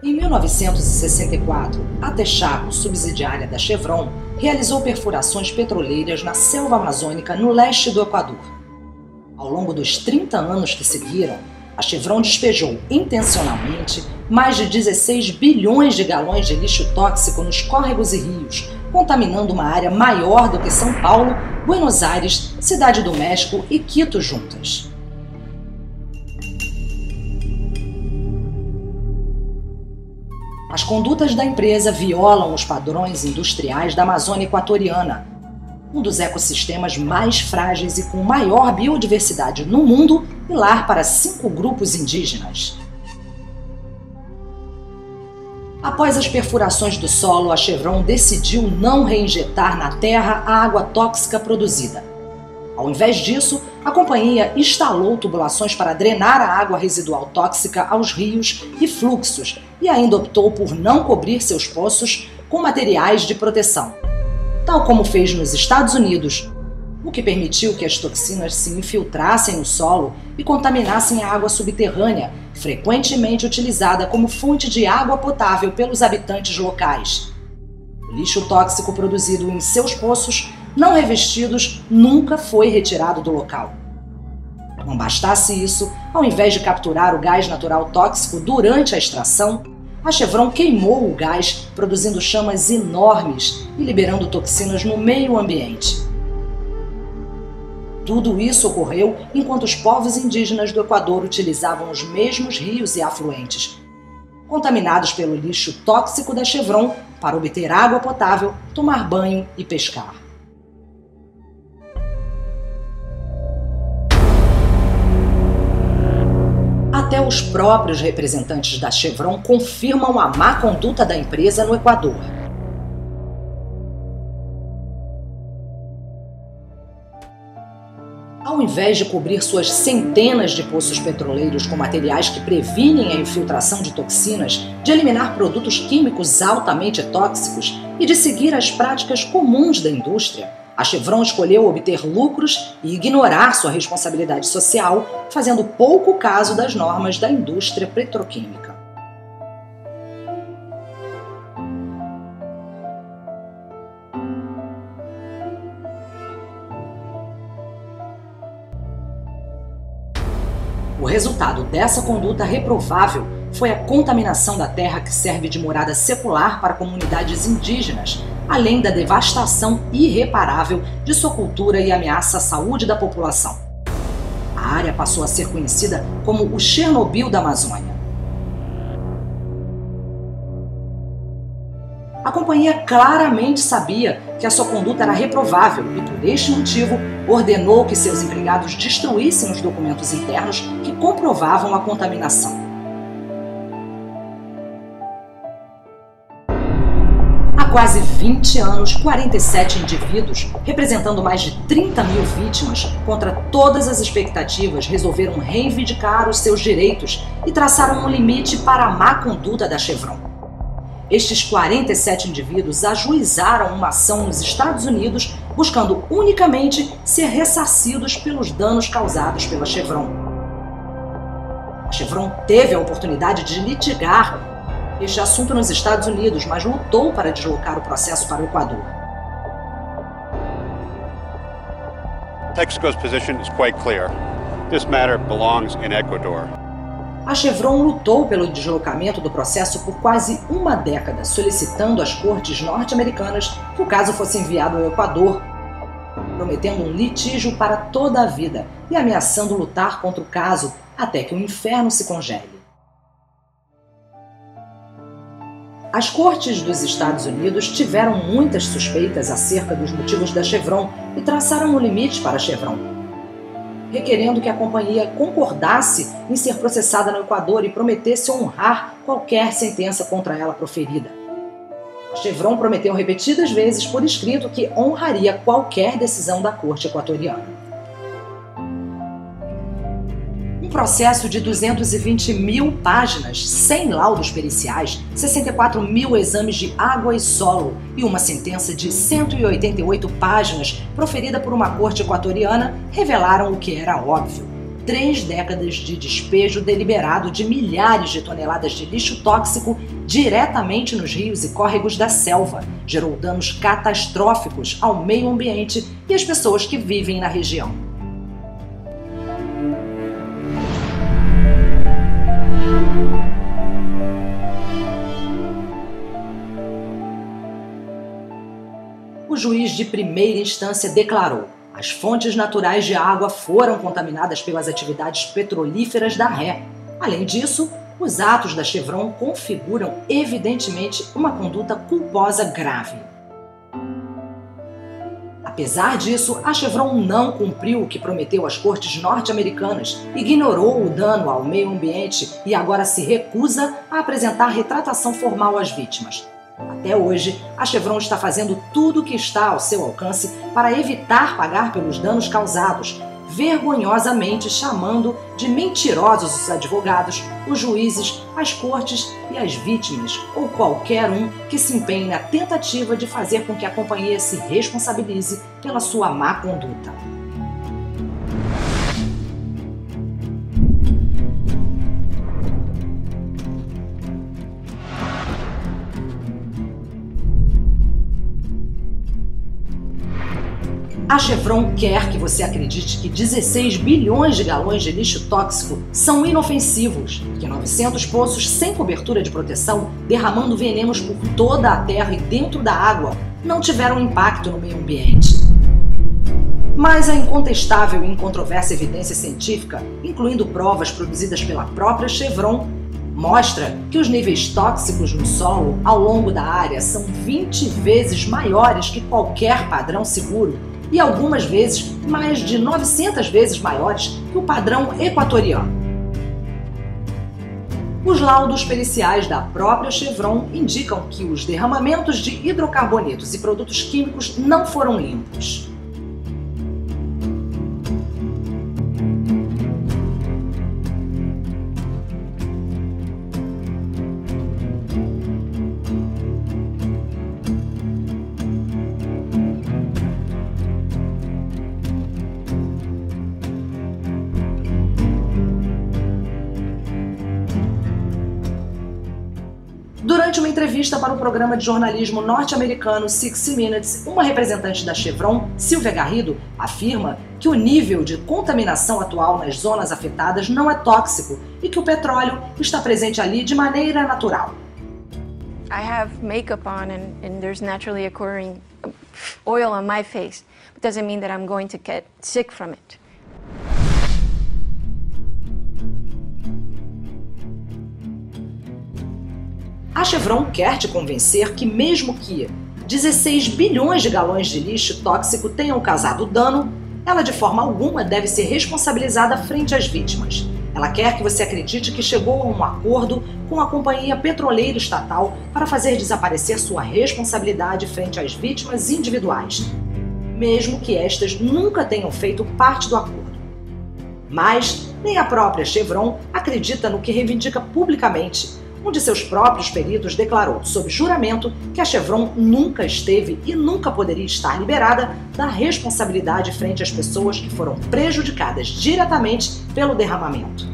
Em 1964, a Texaco, subsidiária da Chevron, realizou perfurações petroleiras na selva amazônica no leste do Equador. Ao longo dos 30 anos que seguiram, a Chevron despejou intencionalmente mais de 16 bilhões de galões de lixo tóxico nos córregos e rios, contaminando uma área maior do que São Paulo, Buenos Aires, Cidade do México e Quito juntas. As condutas da empresa violam os padrões industriais da Amazônia Equatoriana, um dos ecossistemas mais frágeis e com maior biodiversidade no mundo e lar para 5 grupos indígenas. Após as perfurações do solo, a Chevron decidiu não reinjetar na terra a água tóxica produzida. Ao invés disso, a companhia instalou tubulações para drenar a água residual tóxica aos rios e fluxos e ainda optou por não cobrir seus poços com materiais de proteção, tal como fez nos Estados Unidos, o que permitiu que as toxinas se infiltrassem no solo e contaminassem a água subterrânea, frequentemente utilizada como fonte de água potável pelos habitantes locais. O lixo tóxico produzido em seus poços não revestidos nunca foi retirado do local. Não bastasse isso, ao invés de capturar o gás natural tóxico durante a extração, a Chevron queimou o gás, produzindo chamas enormes e liberando toxinas no meio ambiente. Tudo isso ocorreu enquanto os povos indígenas do Equador utilizavam os mesmos rios e afluentes, contaminados pelo lixo tóxico da Chevron, para obter água potável, tomar banho e pescar. Até os próprios representantes da Chevron confirmam a má conduta da empresa no Equador. Ao invés de cobrir suas centenas de poços petroleiros com materiais que previnem a infiltração de toxinas, de eliminar produtos químicos altamente tóxicos e de seguir as práticas comuns da indústria, a Chevron escolheu obter lucros e ignorar sua responsabilidade social, fazendo pouco caso das normas da indústria petroquímica. O resultado dessa conduta reprovável foi a contaminação da terra que serve de morada secular para comunidades indígenas, além da devastação irreparável de sua cultura e ameaça à saúde da população. A área passou a ser conhecida como o Chernobyl da Amazônia. A companhia claramente sabia que a sua conduta era reprovável e, por este motivo, ordenou que seus empregados destruíssem os documentos internos que comprovavam a contaminação. Há quase 20 anos, 47 indivíduos, representando mais de 30 mil vítimas, contra todas as expectativas, resolveram reivindicar os seus direitos e traçaram um limite para a má conduta da Chevron. Estes 47 indivíduos ajuizaram uma ação nos Estados Unidos, buscando unicamente ser ressarcidos pelos danos causados pela Chevron. A Chevron teve a oportunidade de litigar este assunto nos Estados Unidos, mas lutou para deslocar o processo para o Equador. Texaco's position is quite clear. This matter belongs in Ecuador. A Chevron lutou pelo deslocamento do processo por quase uma década, solicitando às cortes norte-americanas que o caso fosse enviado ao Equador, prometendo um litígio para toda a vida e ameaçando lutar contra o caso até que o inferno se congele. As cortes dos Estados Unidos tiveram muitas suspeitas acerca dos motivos da Chevron e traçaram um limite para a Chevron, requerendo que a companhia concordasse em ser processada no Equador e prometesse honrar qualquer sentença contra ela proferida. A Chevron prometeu repetidas vezes por escrito que honraria qualquer decisão da corte equatoriana. Um processo de 220 mil páginas, 100 laudos periciais, 64 mil exames de água e solo e uma sentença de 188 páginas proferida por uma corte equatoriana revelaram o que era óbvio. 3 décadas de despejo deliberado de milhares de toneladas de lixo tóxico diretamente nos rios e córregos da selva gerou danos catastróficos ao meio ambiente e às pessoas que vivem na região. O juiz de primeira instância declarou: as fontes naturais de água foram contaminadas pelas atividades petrolíferas da ré. Além disso, os atos da Chevron configuram evidentemente uma conduta culposa grave. Apesar disso, a Chevron não cumpriu o que prometeu às cortes norte-americanas, ignorou o dano ao meio ambiente e agora se recusa a apresentar retratação formal às vítimas. Até hoje, a Chevron está fazendo tudo o que está ao seu alcance para evitar pagar pelos danos causados, vergonhosamente chamando de mentirosos os advogados, os juízes, as cortes e as vítimas, ou qualquer um que se empenhe na tentativa de fazer com que a companhia se responsabilize pela sua má conduta. A Chevron quer que você acredite que 16 bilhões de galões de lixo tóxico são inofensivos, que 900 poços sem cobertura de proteção, derramando venenos por toda a terra e dentro da água, não tiveram impacto no meio ambiente. Mas a incontestável e incontroversa evidência científica, incluindo provas produzidas pela própria Chevron, mostra que os níveis tóxicos no solo ao longo da área são 20 vezes maiores que qualquer padrão seguro e algumas vezes mais de 900 vezes maiores que o padrão equatoriano. Os laudos periciais da própria Chevron indicam que os derramamentos de hidrocarbonetos e produtos químicos não foram limpos. Durante uma entrevista para o programa de jornalismo norte-americano 60 Minutes, uma representante da Chevron, Silvia Garrido, afirma que o nível de contaminação atual nas zonas afetadas não é tóxico e que o petróleo está presente ali de maneira natural. I have makeup on and there's naturally occurring oil on my face. It doesn't mean that I'm going to get sick from it. A Chevron quer te convencer que mesmo que 16 bilhões de galões de lixo tóxico tenham causado dano, ela de forma alguma deve ser responsabilizada frente às vítimas. Ela quer que você acredite que chegou a um acordo com a companhia petroleira estatal para fazer desaparecer sua responsabilidade frente às vítimas individuais, mesmo que estas nunca tenham feito parte do acordo. Mas nem a própria Chevron acredita no que reivindica publicamente. Um de seus próprios peritos declarou, sob juramento, que a Chevron nunca esteve e nunca poderia estar liberada da responsabilidade frente às pessoas que foram prejudicadas diretamente pelo derramamento.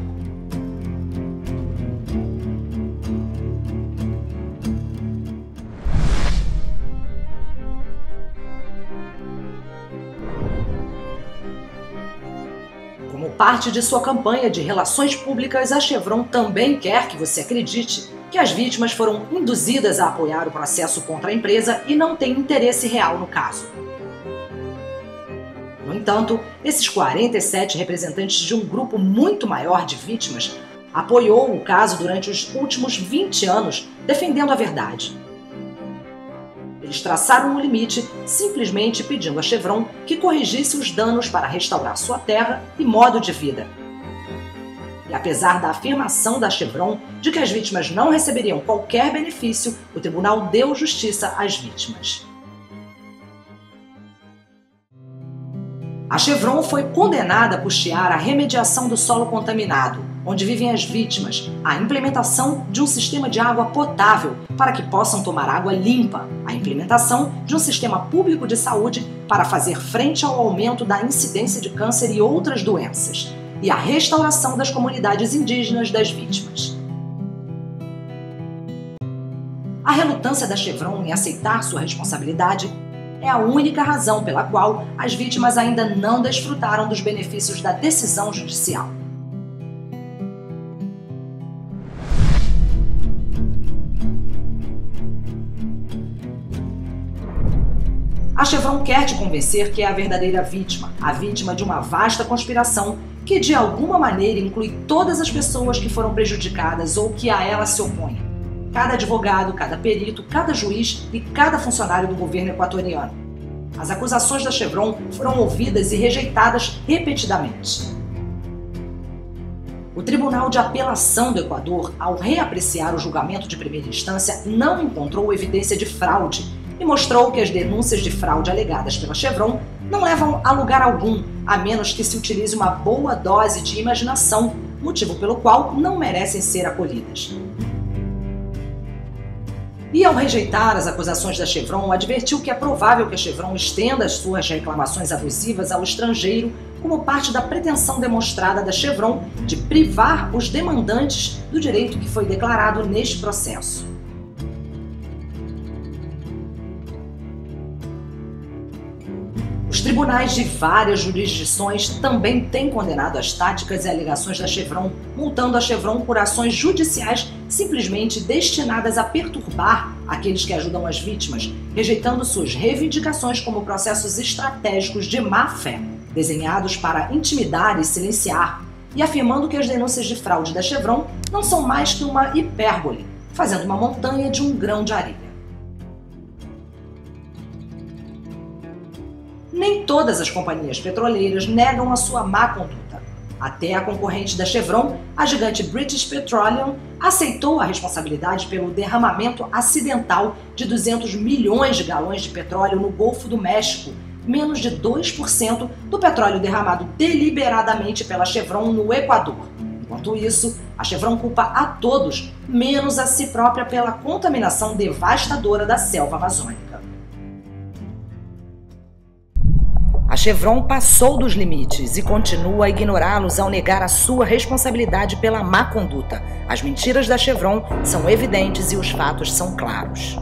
Como parte de sua campanha de relações públicas, a Chevron também quer que você acredite que as vítimas foram induzidas a apoiar o processo contra a empresa e não têm interesse real no caso. No entanto, esses 47 representantes de um grupo muito maior de vítimas apoiou o caso durante os últimos 20 anos, defendendo a verdade. Eles traçaram um limite simplesmente pedindo a Chevron que corrigisse os danos para restaurar sua terra e modo de vida. E apesar da afirmação da Chevron de que as vítimas não receberiam qualquer benefício, o tribunal deu justiça às vítimas. A Chevron foi condenada a custear a remediação do solo contaminado, onde vivem as vítimas, a implementação de um sistema de água potável para que possam tomar água limpa, a implementação de um sistema público de saúde para fazer frente ao aumento da incidência de câncer e outras doenças, e a restauração das comunidades indígenas das vítimas. A relutância da Chevron em aceitar sua responsabilidade é a única razão pela qual as vítimas ainda não desfrutaram dos benefícios da decisão judicial. A Chevron quer te convencer que é a verdadeira vítima, a vítima de uma vasta conspiração que de alguma maneira inclui todas as pessoas que foram prejudicadas ou que a ela se opõem. Cada advogado, cada perito, cada juiz e cada funcionário do governo equatoriano. As acusações da Chevron foram ouvidas e rejeitadas repetidamente. O Tribunal de Apelação do Equador, ao reapreciar o julgamento de primeira instância, não encontrou evidência de fraude e mostrou que as denúncias de fraude alegadas pela Chevron não levam a lugar algum, a menos que se utilize uma boa dose de imaginação, motivo pelo qual não merecem ser acolhidas. E ao rejeitar as acusações da Chevron, advertiu que é provável que a Chevron estenda as suas reclamações abusivas ao estrangeiro como parte da pretensão demonstrada da Chevron de privar os demandantes do direito que foi declarado neste processo. Os tribunais de várias jurisdições também têm condenado as táticas e alegações da Chevron, multando a Chevron por ações judiciais simplesmente destinadas a perturbar aqueles que ajudam as vítimas, rejeitando suas reivindicações como processos estratégicos de má-fé, desenhados para intimidar e silenciar, e afirmando que as denúncias de fraude da Chevron não são mais que uma hipérbole, fazendo uma montanha de um grão de areia. Nem todas as companhias petroleiras negam a sua má conduta. Até a concorrente da Chevron, a gigante British Petroleum, aceitou a responsabilidade pelo derramamento acidental de 200 milhões de galões de petróleo no Golfo do México, menos de 2% do petróleo derramado deliberadamente pela Chevron no Equador. Enquanto isso, a Chevron culpa a todos, menos a si própria pela contaminação devastadora da selva amazônica. A Chevron passou dos limites e continua a ignorá-los ao negar a sua responsabilidade pela má conduta. As mentiras da Chevron são evidentes e os fatos são claros.